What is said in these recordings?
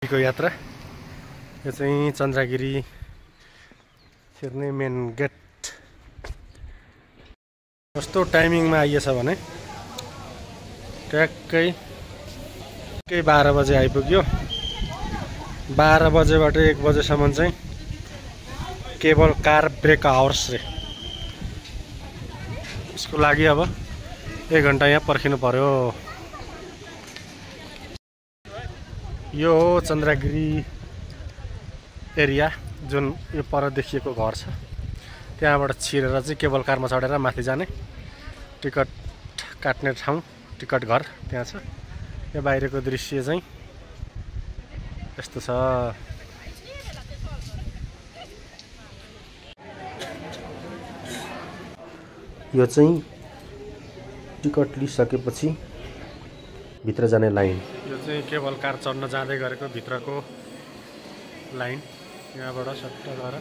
चन्द्रागिरीको यात्रा। यो चाहिँ चन्द्रागिरी छिर्ने मेन गेट। कस्तो टाइमिङमा आइएछ भने ट्याक्कै 12 बजे आइपुग्यो। 12 बजेबाट 1 बजेसम्म चाहिँ केवल कार ब्रेक आवर्स रे। यसको लागि अब 1 घन्टा यहाँ पर्खिनु पर्यो। यो हो चन्द्रागिरी एरिया, जुन यो पर देखिएको घर छ। त्यहाँबाट छिरेर चाहिँ केबल कारमा चढेर माथि जाने टिकट काट्ने ठाउँ, टिकट घर त्यहाँ छ। यो बाहिरको दृश्य चाहिँ यस्तो छ। यो चाहिँ टिकट लिइसकेपछि भित्र जाने लाइन। यो चाहिँ केबल कार चढ्न जाँदै गरेको भित्रको लाइन। यहाँबाट सट्ट गएर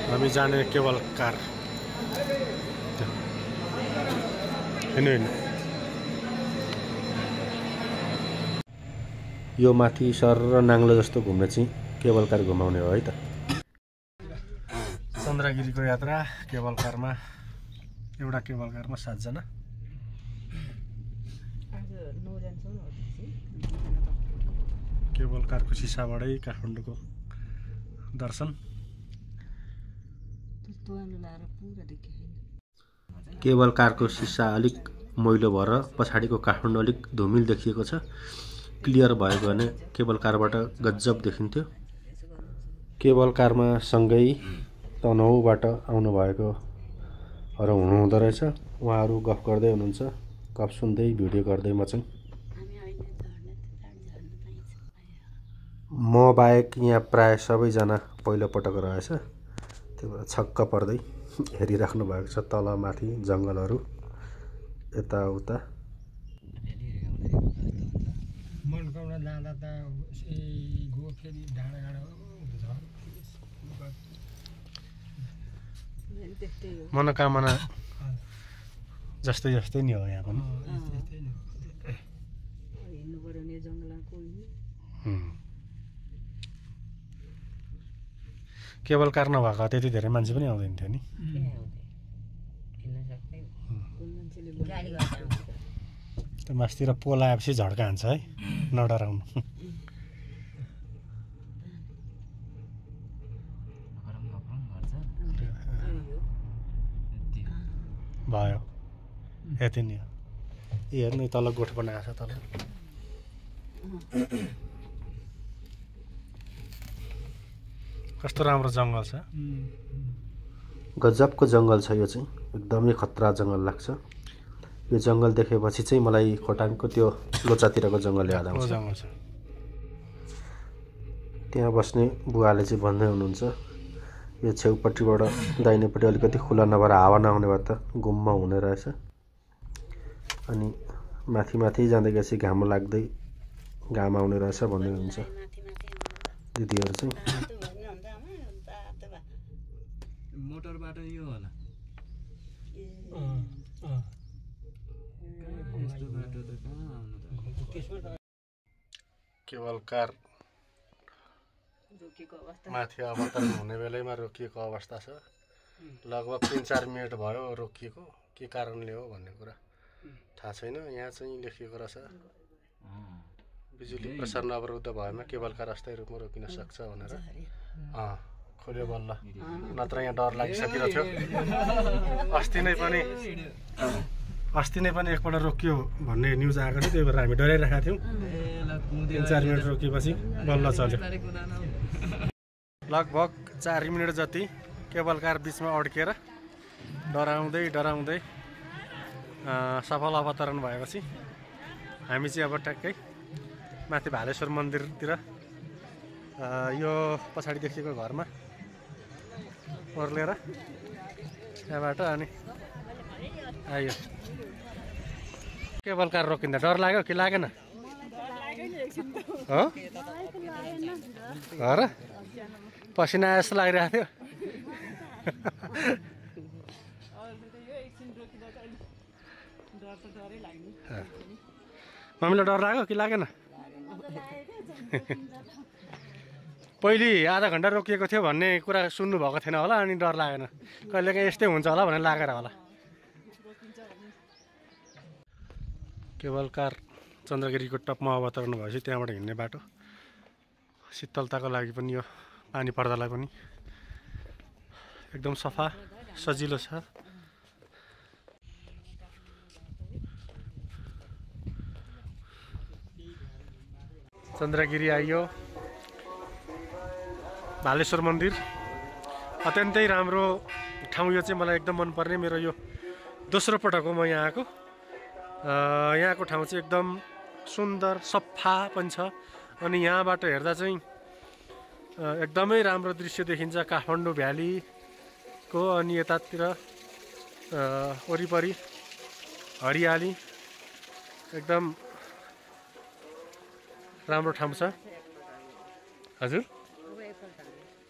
हामी जाने केबल कार। होइन यो माथि सर र नाङ्लो जस्तो घुम्ने चाहिँ केबल कार घुमाउने हो है त। चन्द्रागिरीको यात्रा केबल कारमा, एउटा केबल कारमा 7 जना। केबल कारको सिसाबाटै काठमाडौँको दर्शन। केबल कारको सिसा अलिक मैलो भएर पछाडिको काठमाडौँ अलिक धुमिल देखिएको छ। क्लियर भयो भने केबल कारबाट गजब देखिन्थ्यो। केबल कारमा सँगै तनहुँबाट आउनुभएकोहरू हुनुहुँदो रहेछ। उहाँहरू गफ गर्दै हुनुहुन्छ। गफ सुन्दै भिडियो गर्दै म चाहिँ म बाहेक यहाँ प्राय सबैजना पहिलोपटक रहेछ। त्यो भएर छक्क पर्दै हेरिराख्नु भएको छ। तल माथि जङ्गलहरू यताउता। मनोकामना जस्तै जस्तै नि हो यहाँ पनि। केबल कार नभएको त्यति धेरै मान्छे पनि आउँदैन थियो नि। त्यो मासतिर पोल आएपछि झड्का हान्छ है, नडराउनु। भयो यति नि हो। हेर्नु तल गोठ बनाएको छ तल। कस्तो राम्रो जङ्गल छ। गजबको जङ्गल छ यो चाहिँ, एकदमै खतरा जङ्गल लाग्छ। यो जङ्गल देखेपछि चाहिँ मलाई खोटाङको त्यो लोचातिरको जङ्गल याद आउँछ। त्यहाँ बस्ने बुवाले चाहिँ भन्दै हुनुहुन्छ, यो छेउपट्टिबाट दाहिनेपट्टि अलिकति खुला नभएर हावा नआउने भए त गुम्म हुने रहेछ। अनि माथि माथि जाँदै गएपछि घाम लाग्दै घाम आउने रहेछ भन्दै हुनुहुन्छ दिदीहरू चाहिँ। मोटरबाट यो होला केबल कार माथि अवतरण हुने बेलैमा रोकिएको अवस्था छ। लगभग 3-4 मिनट भयो रोकिएको। के कारणले हो भन्ने कुरा थाहा छैन। यहाँ चाहिँ लेखिएको रहेछ बिजुली प्रसारण अवरुद्ध भएमा केबल कार अस्थायी रूपमा रोकिन सक्छ भनेर। खोल्यो बल्ल, नत्र यहाँ डर लागिसकेको थियो। अस्ति नै पनि एकपल्ट रोकियो भन्ने न्युज आएको थियो। त्यही भएर हामी डराइरहेका थियौँ। 3-4 मिनट रोकिएपछि बल्ल चल्यो। लगभग 4 मिनट जति केबल कार बिचमा अड्किएर डराउँदै सफल अवतरण भएपछि हामी चाहिँ अब ट्याक्कै माथि भालेश्वर मन्दिरतिर यो पछाडि देखिएको घरमा ओर्लेर त्यहाँबाट अनि आयो। केबल कार रोकिँदा डर लाग्यो कि लागेन? हो र पसिना जस्तो लागिरहेको थियो। मम्मीलाई डर लाग्यो कि लागेन? पहिले आधा घन्टा रोकिएको थियो भन्ने कुरा सुन्नुभएको थिएन होला, अनि डर लागेन। कहिलेकाहीँ यस्तै हुन्छ होला भनेर लागेर होला। केबल कार चन्द्रगिरीको टपमा अवतरण भएपछि त्यहाँबाट हिँड्ने बाटो। शीतलताको लागि पनि यो पानी पर्दालाई पनि एकदम सफा सजिलो छ। चन्द्रगिरी आइयो। भालेश्वर मन्दिर अत्यन्तै राम्रो ठाउँ। यो चाहिँ मलाई एकदम मनपर्ने, मेरो यो दोस्रो पटक हो म यहाँ आएको। यहाँको ठाउँ चाहिँ एकदम सुन्दर सफा पनि छ। अनि यहाँबाट हेर्दा चाहिँ एकदमै राम्रो दृश्य देखिन्छ काठमाडौँ भ्यालीको। अनि यतातिर वरिपरि हरियाली एकदम राम्रो ठाउँ छ। हजुर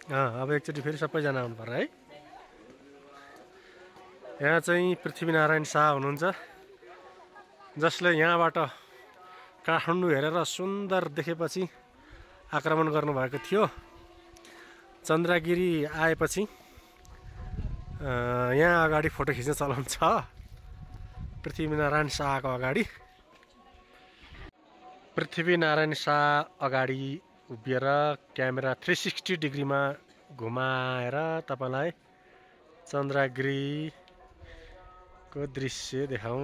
अब एकचोटि फेरि सबैजना आउनु पर्यो है। यहाँ चाहिँ पृथ्वीनारायण शाह हुनुहुन्छ, जसले यहाँबाट काठमाडौँ हेरेर सुन्दर देखेपछि आक्रमण गर्नुभएको थियो। चन्द्रगिरी आएपछि यहाँ अगाडि फोटो खिच्ने चलन छ, पृथ्वीनारायण शाहको अगाडि। पृथ्वीनारायण शाह अगाडि उभिएर क्यामेरा 360 डिग्रीमा घुमाएर तपाईँलाई चन्द्रगिरीको दृश्य देखाउँ।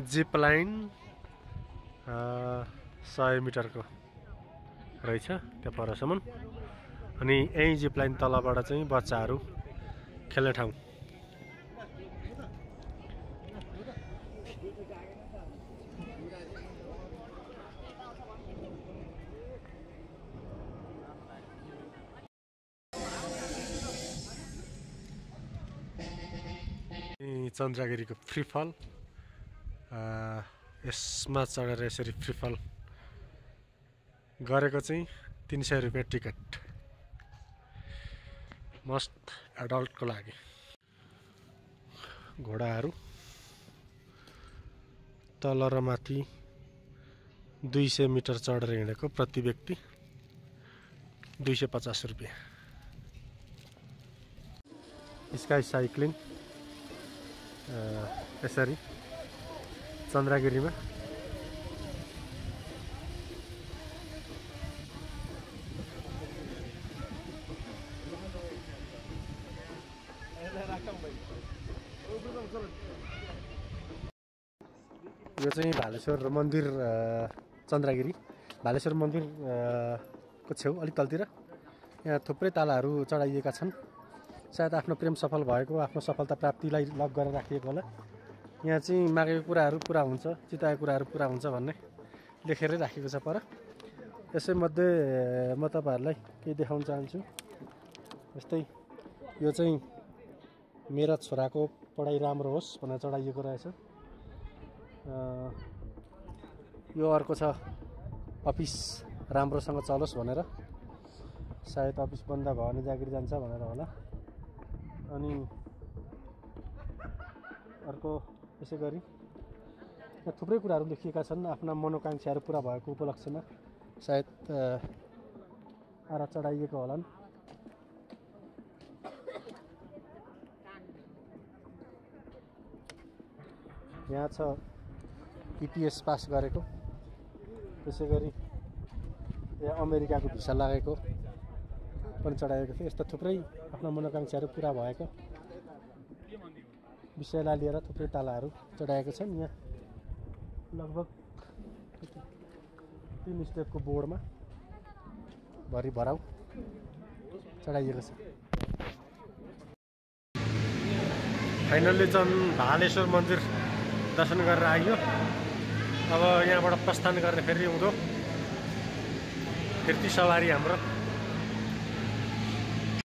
जिप लाइन 100 मिटरको रहेछ त्यो परसम्म। अनि यही जिप लाइन तलबाट चाहिँ बच्चाहरू खेल्ने ठाउँ। चन्द्रगिरीको फ्री फल, यसमा चढेर यसरी फ्री फल गरेको चाहिँ 300 रुपियाँ टिकट, मस्ट एडल्टको लागि। घोडाहरू तल र माथि 200 मिटर चढेर हिँडेको, प्रति व्यक्ति 250 रुपियाँ। स्काई साइक्लिङ यसरी चन्द्रगिरीमा। यो चाहिँ भालेश्वर मन्दिर, चन्द्रगिरी भालेश्वर मन्दिर को छेउ अलिक तलतिर यहाँ थुप्रै तालाहरू चढाइएका छन्। सायद आफ्नो प्रेम सफल भएको, आफ्नो सफलता प्राप्तिलाई लक गरेर राखिएको होला। यहाँ चाहिँ मागेको कुराहरू पुरा हुन्छ, चिताएको कुराहरू पुरा हुन्छ भन्ने लेखेरै राखेको छ पर। यसैमध्ये म तपाईँहरूलाई केही देखाउन चाहन्छु। जस्तै यो चाहिँ मेरा छोराको पढाइ राम्रो होस् भनेर चढाइएको रहेछ। यो अर्को छ अफिस राम्रोसँग चलोस् भनेर, सायद अफिस बन्द भयो भने जागिर जान्छ भनेर होला। अनि अर्को यसै गरी यहाँ थुप्रै कुराहरू लेखिएका छन्। आफ्ना मनोकाङ्क्षाहरू पुरा भएको उपलक्ष्यमा सायद आरा चढाइएको होलान्। यहाँ छ ETS पास गरेको, त्यसै गरी यहाँ अमेरिकाको भिसा लागेको पनि चढाएको थियो। यस्ता थुप्रै आफ्ना मनोकाङ्क्षाहरू पुरा भएको विषयलाई लिएर थुप्रै तालाहरू चढाएको छन्। यहाँ लगभग 3 स्टेपको बोर्डमा भरि भराउ चढाइएको छ। फाइनल्ली चाहिँ भालेश्वर मन्दिर दर्शन गरेर आइयो। अब यहाँबाट प्रस्थान गर्ने फेरि उँधो फिर्ती सवारी हाम्रो